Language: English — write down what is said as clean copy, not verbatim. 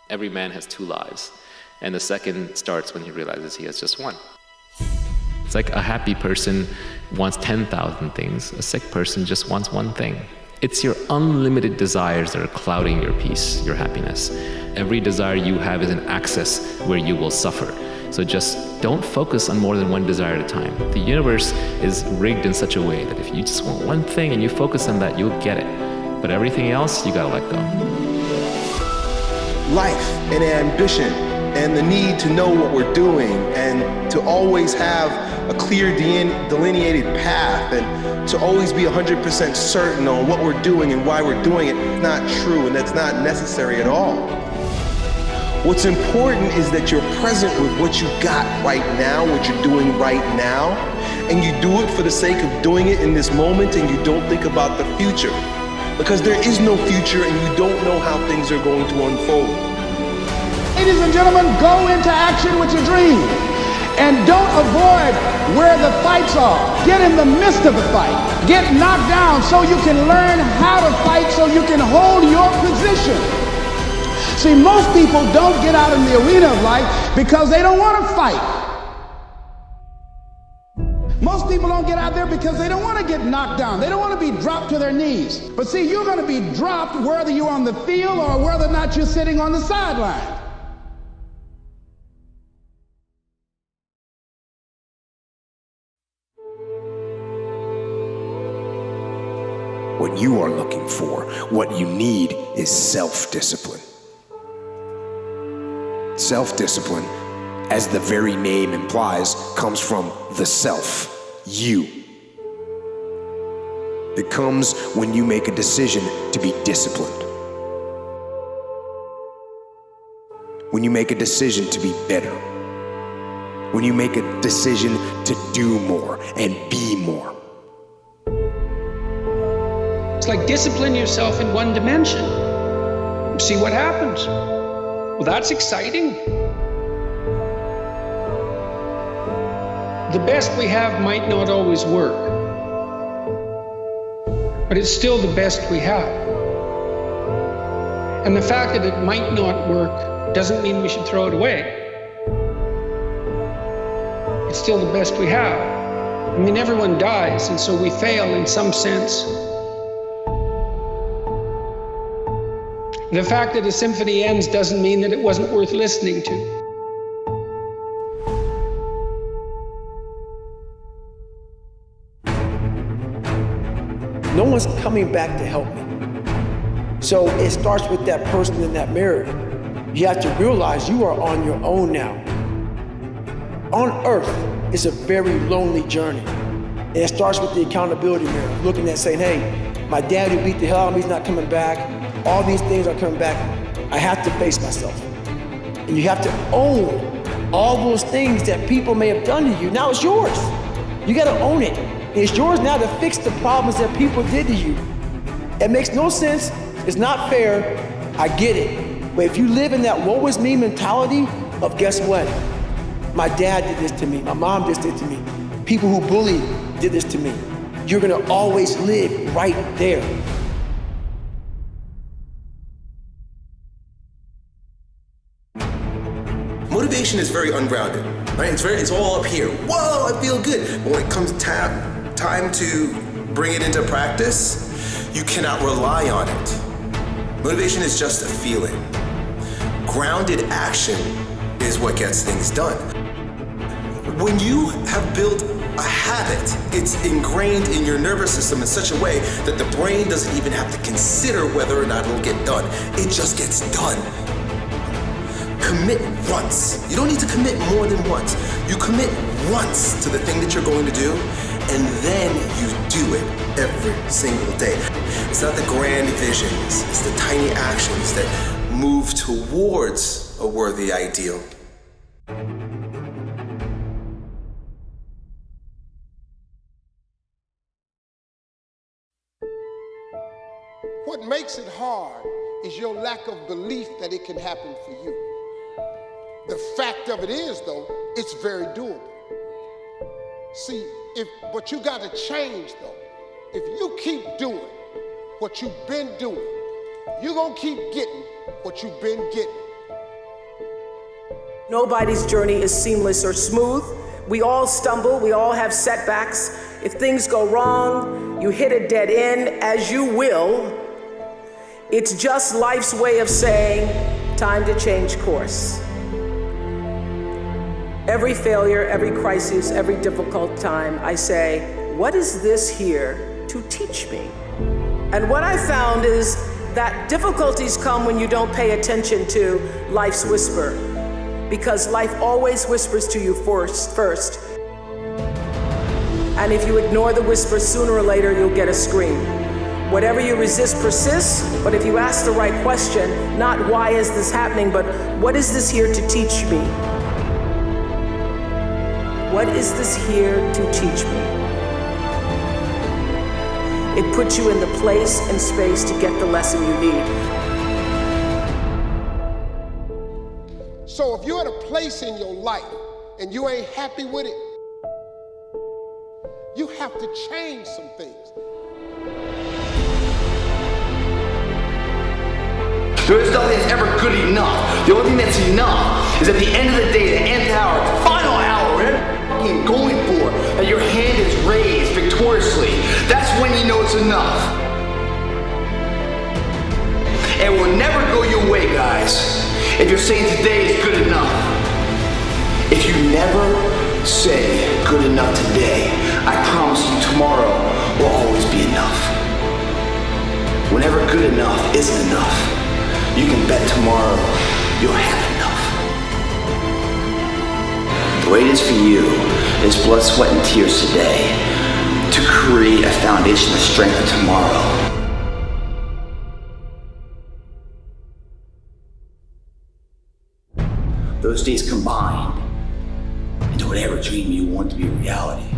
Every man has two lives, and the second starts when he realizes he has just one. It's like a happy person wants 10,000 things. A sick person just wants one thing. It's your unlimited desires that are clouding your peace, your happiness. Every desire you have is an axis where you will suffer. So just don't focus on more than one desire at a time. The universe is rigged in such a way that if you just want one thing and you focus on that, you'll get it. But everything else, you gotta let go. Life and ambition and the need to know what we're doing and to always have a clear delineated path and to always be 100% certain on what we're doing and why we're doing it is not true, and that's not necessary at all. What's important is that you're present with what you got right now, what you're doing right now, and you do it for the sake of doing it in this moment, and you don't think about the future. Because there is no future and you don't know how things are going to unfold. Ladies and gentlemen, go into action with your dream. And don't avoid where the fights are. Get in the midst of the fight. Get knocked down so you can learn how to fight, so you can hold your position. See, most people don't get out in the arena of life because they don't want to fight. Most people don't get out there because they don't want to get knocked down. They don't want to be dropped to their knees. But see, you're going to be dropped whether you're on the field or whether or not you're sitting on the sideline. What you are looking for, what you need, is self-discipline. Self-discipline, as the very name implies, comes from the self, you. It comes when you make a decision to be disciplined. When you make a decision to be better. When you make a decision to do more and be more. It's like discipline yourself in one dimension. See what happens. Well, that's exciting. The best we have might not always work, but it's still the best we have. And the fact that it might not work doesn't mean we should throw it away. It's still the best we have. I mean, everyone dies, and so we fail in some sense. The fact that a symphony ends doesn't mean that it wasn't worth listening to. No one's coming back to help me. So it starts with that person in that mirror. You have to realize you are on your own now. On earth, it's a very lonely journey. And it starts with the accountability mirror, looking at saying, hey, my dad who beat the hell out of me is not coming back. All these things are coming back. I have to face myself. And you have to own all those things that people may have done to you. Now it's yours. You gotta own it. It's yours now to fix the problems that people did to you. It makes no sense. It's not fair. I get it. But if you live in that woe is me mentality of guess what? My dad did this to me. My mom just did to me. People who bullied did this to me. You're gonna always live right there. Motivation is very ungrounded, right? It's all up here. Whoa, I feel good. But when it comes time to bring it into practice, you cannot rely on it. Motivation is just a feeling. Grounded action is what gets things done. When you have built a habit, it's ingrained in your nervous system in such a way that the brain doesn't even have to consider whether or not it'll get done. It just gets done. Commit once. You don't need to commit more than once. You commit once to the thing that you're going to do, and then you do it every single day. It's not the grand visions, it's the tiny actions that move towards a worthy ideal. What makes it hard is your lack of belief that it can happen for you. The fact of it is, though, it's very doable. See, but you got to change, though. If you keep doing what you've been doing, you're going to keep getting what you've been getting. Nobody's journey is seamless or smooth. We all stumble, we all have setbacks. If things go wrong, you hit a dead end, as you will. It's just life's way of saying, time to change course. Every failure, every crisis, every difficult time, I say, what is this here to teach me? And what I found is that difficulties come when you don't pay attention to life's whisper, because life always whispers to you first. And if you ignore the whisper, sooner or later you'll get a scream. Whatever you resist persists, but if you ask the right question, not why is this happening, but what is this here to teach me? What is this here to teach me? It puts you in the place and space to get the lesson you need. So if you're at a place in your life and you ain't happy with it, you have to change some things. There is nothing that's ever good enough. The only thing that's enough is at the end of the day, the nth hour, the final hour, whatever you're going for, that your hand is raised victoriously. That's when you know it's enough. It will never go your way, guys, if you're saying today is good enough. If you never say good enough today, I promise you tomorrow will always be enough. Whenever good enough isn't enough, you can bet tomorrow you'll have enough. The way it is for you is blood, sweat, and tears today to create a foundation of strength for tomorrow. Those days combined into whatever dream you want to be a reality.